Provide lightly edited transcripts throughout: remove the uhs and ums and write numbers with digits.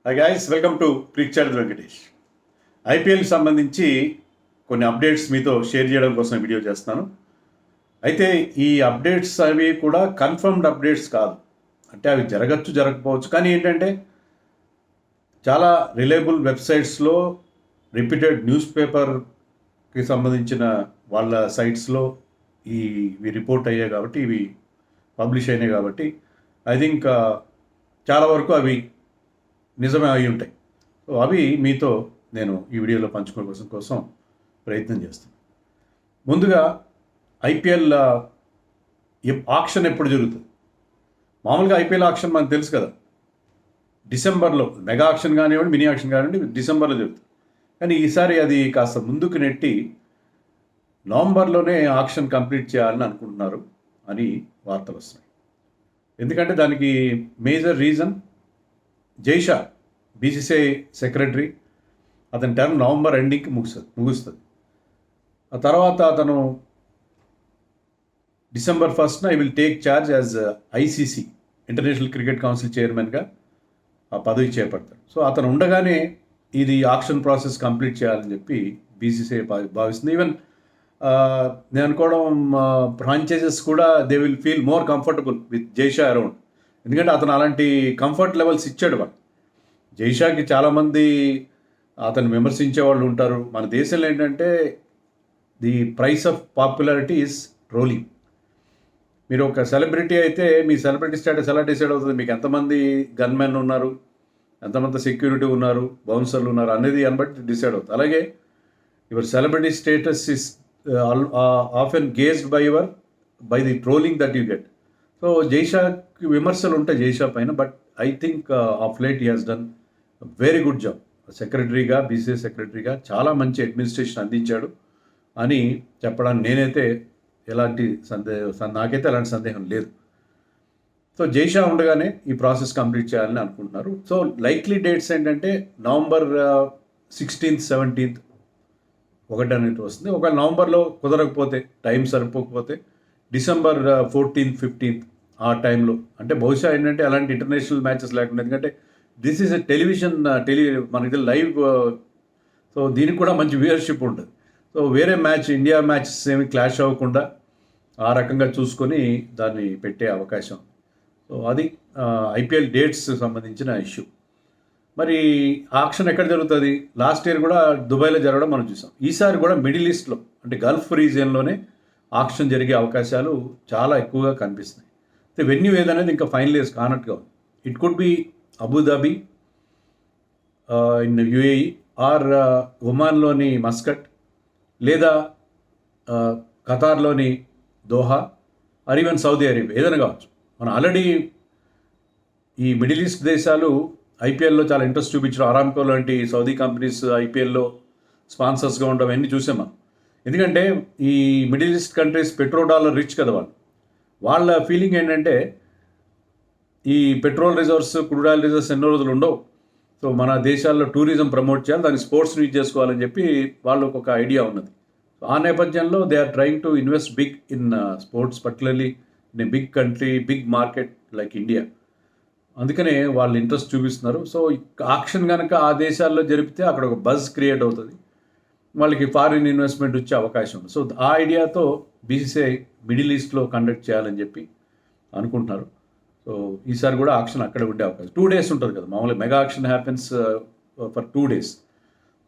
Hi guys, welcome to Preekshartha Venkatesh. ఐపీఎల్కి సంబంధించి కొన్ని అప్డేట్స్ మీతో షేర్ చేయడం కోసం వీడియో చేస్తున్నాను. అయితే ఈ అప్డేట్స్ అవి కూడా కన్ఫర్మ్డ్ అప్డేట్స్ కాదు. అంటే అవి జరగకపోవచ్చు. కానీ ఏంటంటే చాలా రిలయబుల్ వెబ్సైట్స్లో, రిపీటెడ్ న్యూస్ పేపర్కి సంబంధించిన వాళ్ళ సైట్స్లో ఇవి రిపోర్ట్ అయ్యాయి కాబట్టి, ఇవి పబ్లిష్ అయినాయి కాబట్టి ఐ థింక్ చాలా వరకు అవి నిజమే అయి ఉంటాయి. సో అవి మీతో నేను ఈ వీడియోలో పంచుకోవడం కోసం ప్రయత్నం చేస్తాను. ముందుగా ఐపీఎల్ ఆక్షన్ ఎప్పుడు జరుగుతుంది? మామూలుగా ఐపీఎల్ ఆక్షన్ మనకు తెలుసు కదా, డిసెంబర్లో మెగా ఆక్షన్ కానివ్వండి, మినీ ఆక్షన్ కానివ్వండి, డిసెంబర్లో జరుగుతుంది. కానీ ఈసారి అది కాస్త ముందుకు నెట్టి నవంబర్లోనే ఆక్షన్ కంప్లీట్ చేయాలని అనుకుంటున్నారు అని వార్తలు వస్తున్నాయి. ఎందుకంటే దానికి major reason Jay Shah, BCCI secretary, అతని టర్మ్ నవంబర్ ఎండింగ్కి ముగుస్తుంది. ఆ తర్వాత అతను December 1st I will take charge as ICC, international cricket council చైర్మన్గా ఆ పదవి చేపడతాడు. సో అతను ఉండగానే ఇది ఆక్షన్ ప్రాసెస్ కంప్లీట్ చేయాలని చెప్పి బీసీసీఐ భావిస్తుంది. ఈవెన్ నేను అనుకోవడం ఫ్రాంచైజెస్ కూడా they will feel more comfortable with Jay Shah around. ఎందుకంటే అతను అలాంటి కంఫర్ట్ లెవెల్స్ ఇచ్చాడు. వాళ్ళు జైషాకి చాలామంది అతను విమర్శించే వాళ్ళు ఉంటారు. మన దేశంలో ఏంటంటే the price of popularity is rolling. మీరు ఒక సెలబ్రిటీ అయితే మీ సెలబ్రిటీ స్టేటస్ ఎలా డిసైడ్ అవుతుంది? మీకు ఎంతమంది గన్మెన్ ఉన్నారు, ఎంతమంది సెక్యూరిటీ ఉన్నారు, బౌన్సర్లు ఉన్నారు అనేది అని బట్టి డిసైడ్ అవుతుంది. అలాగే your celebrity status is often gauged by the trolling that you get. So జైషాకి విమర్శలు ఉంటాయి జైషా పైన, but I think of late he has done very good job. సెక్రటరీగా, బీసీసీ సెక్రటరీగా చాలా మంచి అడ్మినిస్ట్రేషన్ అందించాడు అని చెప్పడానికి నేనైతే నాకైతే ఎలాంటి సందేహం లేదు. సో జైషా ఉండగానే ఈ ప్రాసెస్ కంప్లీట్ చేయాలని అనుకుంటున్నారు. సో లైక్లీ డేట్స్ ఏంటంటే నవంబర్ 16th, 17th ఒకటి అనేది వస్తుంది. ఒకవేళ నవంబర్లో కుదరకపోతే, టైం సరిపోకపోతే డిసెంబర్ 14th, 15th ఆ టైంలో, అంటే బహుశా ఏంటంటే అలాంటి ఇంటర్నేషనల్ మ్యాచెస్ లేకుండా, ఎందుకంటే దిస్ ఈజ్ ఎ టెలివిజన్ మనకి లైవ్, సో దీనికి కూడా మంచి వ్యూయర్షిప్ ఉంటుంది. సో వేరే మ్యాచ్, ఇండియా మ్యాచెస్ ఏమి క్లాష్ అవ్వకుండా ఆ రకంగా చూసుకొని దాన్ని పెట్టే అవకాశం. సో అది ఐపీఎల్ డేట్స్ సంబంధించిన ఇష్యూ. మరి ఆక్షన్ ఎక్కడ జరుగుతుంది? లాస్ట్ ఇయర్ కూడా దుబాయ్లో జరగడం మనం చూసాం. ఈసారి కూడా మిడిల్ ఈస్ట్లో, అంటే గల్ఫ్ రీజియన్లోనే ఆక్షన్ జరిగే అవకాశాలు చాలా ఎక్కువగా కనిపిస్తున్నాయి. అయితే వెన్యూ ఏదనేది ఇంకా ఫైనలైజ్ కానట్టుగా ఉంది. It could be Abu Dhabi in UAE, or ఒమాన్లోని మస్కట్, లేదా ఖతార్లోని Doha, or even Saudi Arabia, ఏదైనా కావచ్చు. మనం ఆల్రెడీ ఈ మిడిల్ ఈస్ట్ దేశాలు ఐపీఎల్లో చాలా ఇంట్రెస్ట్ చూపించడం, అరామ్కో లాంటి సౌదీ కంపెనీస్ ఐపీఎల్లో స్పాన్సర్స్గా ఉండడం అన్నీ చూసాం మనం. ఎందుకంటే ఈ మిడిల్ ఈస్ట్ కంట్రీస్ $1 రిచ్ కదా వాళ్ళ ఫీలింగ్ ఏంటంటే ఈ petrol reserves, crude oil reserves ఎన్నో రోజులు ఉండవు. సో మన దేశాల్లో టూరిజం ప్రమోట్ చేయాలి, దాన్ని స్పోర్ట్స్ని యూజ్ చేసుకోవాలని చెప్పి వాళ్ళకు ఒక ఐడియా ఉన్నది. సో ఆ నేపథ్యంలో they are trying to invest big in sports, particularly in a big country, big market like India. అందుకనే వాళ్ళు ఇంట్రెస్ట్ చూపిస్తున్నారు. సో ఆక్షన్ కనుక ఆ దేశాల్లో జరిపితే అక్కడ ఒక బజ్ క్రియేట్ అవుతుంది, వాళ్ళకి ఫారిన్ ఇన్వెస్ట్మెంట్ వచ్చే అవకాశం ఉంది. సో ఆ ఐడియాతో బీసీసీఐ మిడిల్ ఈస్ట్లో కండక్ట్ చేయాలని చెప్పి అనుకుంటున్నారు. సో ఈసారి కూడా ఆక్షన్ అక్కడ ఉండే అవకాశం. 2 days ఉంటుంది కదా మామూలుగా, mega auction happens for 2 days.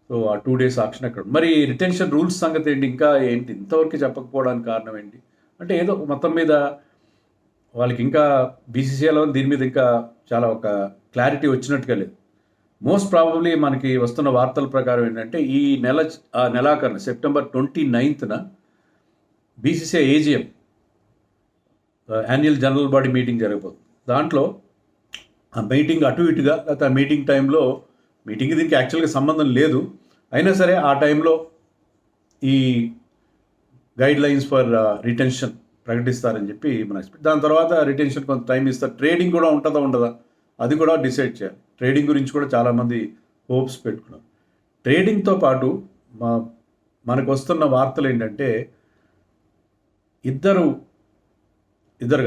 So ఆ 2 days ఆక్షన్ అక్కడ. మరి రిటెన్షన్ రూల్స్ సంగతి ఏంటి? ఇంకా ఏంటి ఇంతవరకు చెప్పకపోవడానికి కారణం ఏంటి? అంటే ఏదో మొత్తం మీద వాళ్ళకి ఇంకా బీసీసీఐలో దీని మీద ఇంకా చాలా ఒక క్లారిటీ వచ్చినట్టుగా లేదు. మోస్ట్ ప్రాబబ్లీ మనకి వస్తున్న వార్తల ప్రకారం ఏంటంటే ఈ నెలాఖరున September 29th BCCI AGM, annual general body meeting జరగబోతుంది. దాంట్లో ఆ మీటింగ్ అటు ఇటుగా, లేకపోతే ఆ మీటింగ్ టైంలో, మీటింగ్ దీనికి యాక్చువల్గా సంబంధం లేదు, అయినా సరే ఆ టైంలో ఈ గైడ్ లైన్స్ ఫర్ రిటెన్షన్ ప్రకటిస్తారని చెప్పి మన ఎక్స్పెక్ట్. దాని తర్వాత రిటెన్షన్ కొంత టైం ఇస్తారు. ట్రేడింగ్ కూడా ఉంటుందా ఉండదా అది కూడా డిసైడ్ చేయాలి. ట్రేడింగ్ గురించి కూడా చాలామంది హోప్స్ పెట్టుకున్నారు. ట్రేడింగ్తో పాటు మనకు వస్తున్న వార్తలు ఏంటంటే ఇద్దరు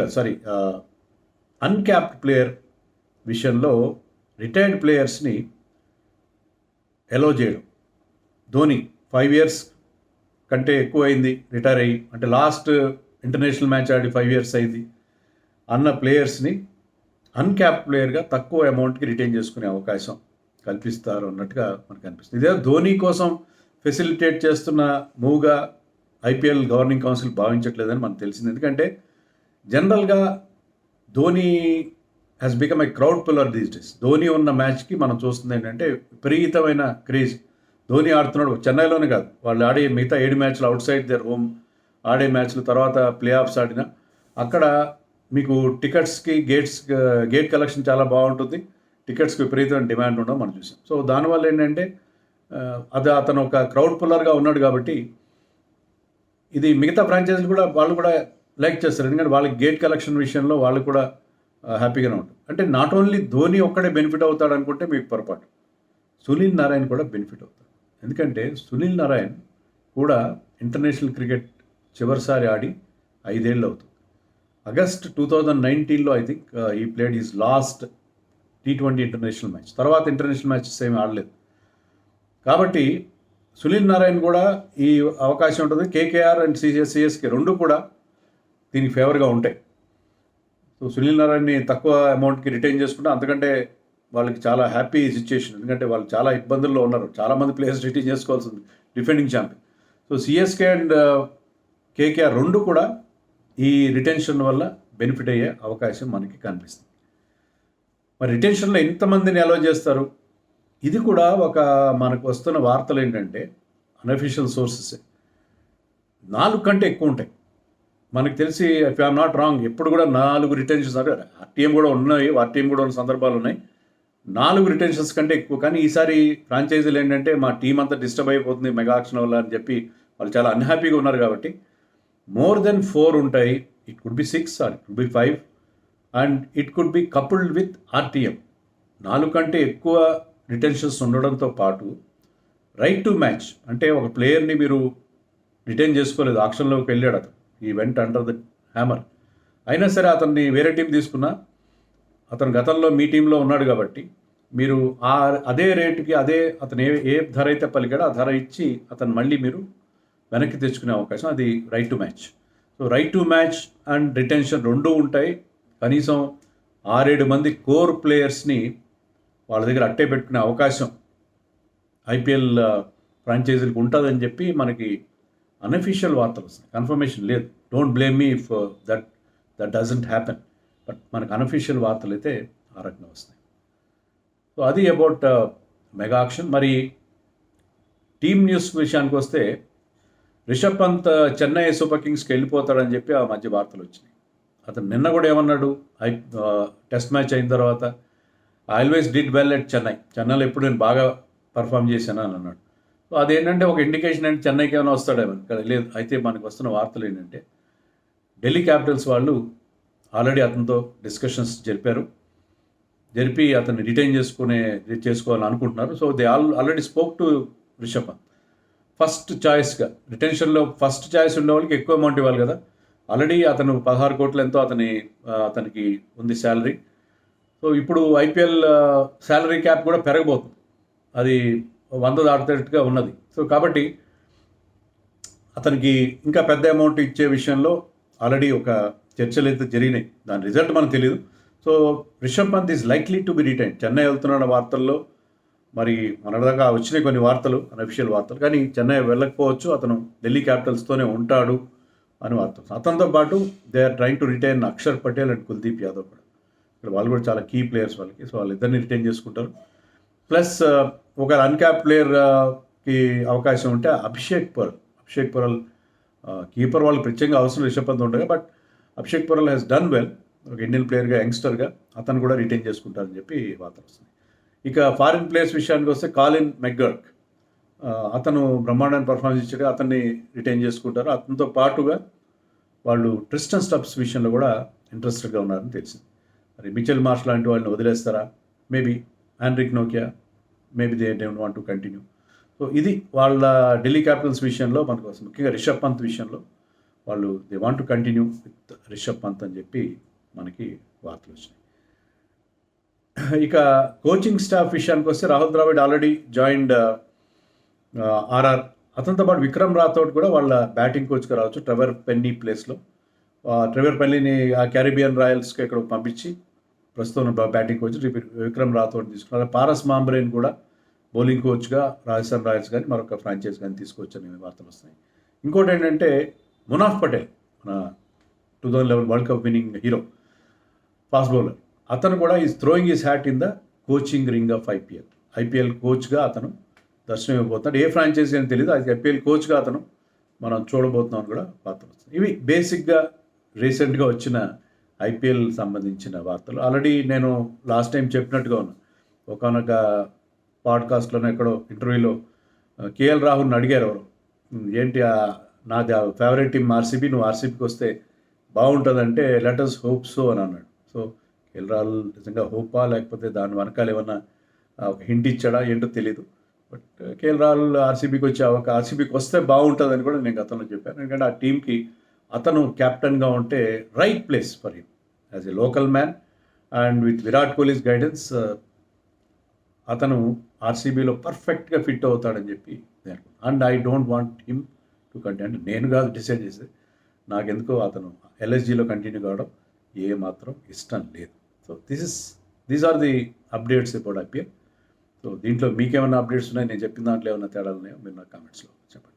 కాదు, సారీ, అన్క్యాప్డ్ ప్లేయర్ విషయంలో రిటైర్డ్ ప్లేయర్స్ని ఎలో చేయడం. ధోని 5 years కంటే ఎక్కువ అయింది రిటైర్ అయ్యి, అంటే లాస్ట్ ఇంటర్నేషనల్ మ్యాచ్ ఆడి 5 years అయింది అన్న ప్లేయర్స్ని అన్క్యాప్ ప్లేయర్గా తక్కువ అమౌంట్కి రిటైన్ చేసుకునే అవకాశం కల్పిస్తారు అన్నట్టుగా మనకు అనిపిస్తుంది. ఇదే ధోని కోసం ఫెసిలిటేట్ చేస్తున్న మూవ్గా ఐపీఎల్ గవర్నింగ్ కౌన్సిల్ భావించట్లేదని మనకు తెలిసింది. ఎందుకంటే జనరల్గా Dhoni has become a crowd puller these days. Dhoni ఉన్న మ్యాచ్కి మనం చూస్తుంది ఏంటంటే విపరీతమైన క్రేజ్. ధోని ఆడుతున్నాడు చెన్నైలోనే కాదు, వాళ్ళు ఆడే మిగతా 7 మ్యాచ్లు అవుట్ సైడ్ దేర్ హోమ్ ఆడే మ్యాచ్లు, తర్వాత ప్లే ఆఫ్స్ ఆడిన అక్కడ మీకు టికెట్స్కి గేట్ కలెక్షన్ చాలా బాగుంటుంది. టికెట్స్కి విపరీతమైన డిమాండ్ ఉండడం మనం చూసాం. సో దానివల్ల ఏంటంటే అది అతను ఒక క్రౌడ్ పుల్లర్గా ఉన్నాడు కాబట్టి ఇది మిగతా ఫ్రాంచైజీలు కూడా వాళ్ళు కూడా లైక్ చేస్తారు. ఎందుకంటే వాళ్ళకి గేట్ కలెక్షన్ విషయంలో వాళ్ళు కూడా హ్యాపీగానే ఉంటుంది. అంటే నాట్ ఓన్లీ ధోని ఒక్కడే బెనిఫిట్ అవుతాడు అనుకుంటే మీకు పొరపాటు. సునీల్ నారాయణ్ కూడా బెనిఫిట్ అవుతాడు. ఎందుకంటే సునీల్ నారాయణ్ కూడా ఇంటర్నేషనల్ క్రికెట్ చివరిసారి ఆడి 5 ఏళ్ళు అవుతుంది. ఆగస్ట్ 2019లో ఐ థింక్ ఈ played is lost T20 international match. తర్వాత ఇంటర్నేషనల్ మ్యాచెస్ ఏమీ ఆడలేదు. కాబట్టి సునీల్ నారాయణ్ కూడా ఈ అవకాశం ఉంటుంది. కేకేఆర్ అండ్ సిఎస్కే రెండు కూడా దీనికి ఫేవర్గా ఉంటాయి. సో సునీల్ నారాయణని తక్కువ అమౌంట్కి రిటైన్ చేసుకుంటే అంతకంటే వాళ్ళకి చాలా హ్యాపీ సిచ్యుయేషన్. ఎందుకంటే వాళ్ళు చాలా ఇబ్బందుల్లో ఉన్నారు. చాలామంది ప్లేయర్స్ రిటైన్ చేసుకోవాల్సింది, defending champion. So CSK and KKR రెండు కూడా ఈ రిటెన్షన్ వల్ల బెనిఫిట్ అయ్యే అవకాశం మనకి కనిపిస్తుంది. మరి రిటెన్షన్లో ఎంతమందిని అలౌ చేస్తారు? ఇది కూడా ఒక మనకు వస్తున్న వార్తలు ఏంటంటే అన్అఫీషియల్ సోర్సెస్ 4 కంటే ఎక్కువ ఉంటాయి. మనకు తెలిసి ఇఫ్ ఐఎమ్ నాట్ రాంగ్ ఎప్పుడు కూడా 4 రిటెన్షన్స్, అంటే ఆర్టీఎం కూడా ఉన్నాయి, ఆర్టీఎం కూడా ఉన్న సందర్భాలు ఉన్నాయి. 4 రిటెన్షన్స్ కంటే ఎక్కువ. కానీ ఈసారి ఫ్రాంచైజీలు ఏంటంటే మా టీం అంతా డిస్టర్బ్ అయిపోతుంది మెగా ఆక్షన్ వల్ల అని చెప్పి వాళ్ళు చాలా అన్హ్యాపీగా ఉన్నారు. కాబట్టి మోర్ దెన్ 4 ఉంటాయి. It could be 6 or it could be 5 and it could be coupled with RTM. 4 కంటే ఎక్కువ రిటెన్షన్స్ ఉండడంతో పాటు రైట్ టు మ్యాచ్, అంటే ఒక ప్లేయర్ని మీరు రిటైన్ చేసుకోలేదు, ఆక్షన్లోకి వెళ్ళాడు అతను, ఈ వెంట అండర్ ద హ్యామర్, అయినా సరే అతన్ని వేరే టీం తీసుకున్నా అతను గతంలో మీ టీంలో ఉన్నాడు కాబట్టి మీరు అదే రేటుకి అతను ఏ ధర అయితే పలికాడో ఆ ధర ఇచ్చి అతను మళ్ళీ మీరు వెనక్కి తెచ్చుకునే అవకాశం, అది right to match. So right to match and retention రెండూ ఉంటాయి. కనీసం 6-7 మంది కోర్ ప్లేయర్స్ని వాళ్ళ దగ్గర అట్టే పెట్టుకునే అవకాశం ఐపీఎల్ ఫ్రాంచైజీలకు ఉంటుందని చెప్పి మనకి అన్అఫీషియల్ వార్తలు వస్తాయి. కన్ఫర్మేషన్ లేదు. Don't blame me if that doesn't happen. But మనకు అన్అఫీషియల్ వార్తలు అయితే ఆ రకంగా వస్తాయి. సో అది అబౌట్ మెగా ఆక్షన్. మరి టీమ్ న్యూస్ విషయానికి వస్తే రిషబ్ పంత్ చెన్నై సూపర్ కింగ్స్కి వెళ్ళిపోతాడని చెప్పి ఆ మధ్య వార్తలు వచ్చినాయి. అతను నిన్న కూడా ఏమన్నాడు, టెస్ట్ మ్యాచ్ అయిన తర్వాత I always did well at చెన్నైలో ఎప్పుడు నేను బాగా పర్ఫామ్ చేశాను అని అన్నాడు. సో అదేంటంటే ఒక ఇండికేషన్ అంటే చెన్నైకి ఏమైనా వస్తాడేమో కదా. లేదు, అయితే మనకు వస్తున్న వార్తలు ఏంటంటే ఢిల్లీ క్యాపిటల్స్ వాళ్ళు ఆల్రెడీ అతనితో డిస్కషన్స్ జరిపి అతన్ని రిటైన్ చేసుకోవాలని అనుకుంటున్నారు. So they already spoke to Rishabh Pant. First చాయిస్గా రిటెన్షన్లో ఫస్ట్ చాయిస్ ఉండే వాళ్ళకి ఎక్కువ అమౌంట్ ఇవ్వాలి కదా. ఆల్రెడీ అతను 16 కోట్లు ఎంతో అతనికి ఉంది శాలరీ. సో ఇప్పుడు ఐపీఎల్ శాలరీ క్యాప్ కూడా పెరగబోతుంది, అది 100 దాటేట్టుగా ఉన్నది. సో కాబట్టి అతనికి ఇంకా పెద్ద అమౌంట్ ఇచ్చే విషయంలో ఆల్రెడీ ఒక చర్చలు అయితే జరిగినాయి. దాని రిజల్ట్ మనకు తెలియదు. So Rishabh Pant is likely to be retain. Chennai వెళ్తున్న వార్తల్లో మరి మనదాకా వచ్చినాయి కొన్ని వార్తలు, అన్అఫీషియల్ వార్తలు, కానీ చెన్నై వెళ్ళకపోవచ్చు, అతను ఢిల్లీ క్యాపిటల్స్తోనే ఉంటాడు అని వార్తలు. అతనితో పాటు they are trying to retain Axar Patel and Kuldeep Yadav కూడా. ఇక్కడ వాళ్ళు కూడా చాలా కీ ప్లేయర్స్ వాళ్ళకి. సో వాళ్ళిద్దరిని రిటైన్ చేసుకుంటారు. ప్లస్ ఒక అన్క్యాప్ ప్లేయర్కి అవకాశం ఉంటే అభిషేక్ పొరల్ కీపర్ వాళ్ళు ప్రత్యేకంగా అవసరం రిషబ్ పంత్ ఉండగా, but Abhishek Porel has done well, ఒక ఇండియన్ ప్లేయర్గా యంగ్స్టర్గా అతను కూడా రిటైన్ చేసుకుంటారని చెప్పి వార్తలు వస్తుంది. ఇక ఫారిన్ ప్లేయర్స్ విషయానికి వస్తే కాలిన్ మెక్గర్క్, అతను బ్రహ్మాండాన్ని పర్ఫార్మెన్స్ ఇచ్చాడు, అతన్ని రిటైన్ చేసుకుంటారు. అతనితో పాటుగా వాళ్ళు ట్రిస్టన్ స్టబ్స్ విషయంలో కూడా ఇంట్రెస్టెడ్గా ఉన్నారని తెలిసింది. మరి మిచెల్ మార్ష్ లాంటి వాళ్ళని వదిలేస్తారా? Maybe Anrich Nokia, maybe they don't want to continue. So ఇది వాళ్ళ ఢిల్లీ క్యాపిటల్స్ విషయంలో మనకు వస్తుంది. ముఖ్యంగా రిషబ్ పంత్ విషయంలో వాళ్ళు they want to continue with Rishabh Pant అని చెప్పి మనకి వార్తలు వచ్చినాయి. ఇక కోచింగ్ స్టాఫ్ విషయానికి వస్తే Rahul Dravid already joined RR. అతనితో పాటు విక్రమ్ రాథోడ్ కూడా వాళ్ళ బ్యాటింగ్ కోచ్గా రావచ్చు ట్రెవర్ పెన్నీ ప్లేస్లో. ట్రెవర్ పెన్నీని ఆ క్యారిబియన్ రాయల్స్కి ఇక్కడ పంపించి ప్రస్తుతం బ్యాటింగ్ కోచ్ విక్రమ్ రాథోడ్ తీసుకున్నారు. పారస్ మాంబ్రేన్ కూడా బౌలింగ్ కోచ్గా రాజస్థాన్ రాయల్స్ కానీ మరొక ఫ్రాంచైజ్ కానీ తీసుకొచ్చని వార్తలు వస్తున్నాయి. ఇంకోటి ఏంటంటే మునాఫ్ పటేల్, మన 2011 world cup winnowing hero, fast bowler, అతను కూడా is throwing is hat in the coaching ring of IPL కోచ్గా అతను దర్శనం ఇవ్వబోతున్నాడు. ఏ ఫ్రాంచైజీ అని తెలియదు, అది ఐపీఎల్ కోచ్గా అతను మనం చూడబోతున్నాం కూడా వార్తలు వస్తుంది. ఇవి బేసిక్గా రీసెంట్గా వచ్చిన ఐపీఎల్ సంబంధించిన వార్తలు. ఆల్రెడీ నేను లాస్ట్ టైం చెప్పినట్టుగా ఉన్నా, ఒకనొక పాడ్కాస్ట్లోనే ఎక్కడో ఇంటర్వ్యూలో కేఎల్ రాహుల్ని అడిగారు ఎవరు, ఏంటి నాది ఫేవరెట్ టీమ్ ఆర్సీబీ, నువ్వు ఆర్సీబీకి వస్తే బాగుంటుందంటే లెటర్స్ హోప్ సో అని అన్నాడు. సో కేఎల్ రాహుల్ నిజంగా హోపా లేకపోతే దాని వెనకాల ఏమన్నా ఒక హింట్ ఇచ్చాడా ఏంటో తెలీదు. బట్ కేఎల్ రాహుల్ ఆర్సీబీకి ఆర్సీబీకి వస్తే బాగుంటుందని కూడా నేను గతంలో చెప్పాను. ఎందుకంటే ఆ టీంకి అతను కెప్టెన్గా ఉంటే right place for him as a local man and with Virat Kohli's guidance అతను ఆర్సీబీలో పర్ఫెక్ట్గా ఫిట్ అవుతాడని చెప్పి నేను అనుకున్నాను. And I don't want him to continue. నేను కాదు డిసైడ్ చేసేది, నాకెందుకో అతను ఎల్ఎస్జీలో కంటిన్యూ కావడం ఏమాత్రం ఇష్టం లేదు. So these are the updates about IPL. So దీంట్లో మీకేమైనా అప్డేట్స్ ఉన్నాయి, నేను చెప్పిన దాంట్లో ఏమైనా తేడాలు ఉన్నాయో మీరు నా కామెంట్స్లో చెప్పండి.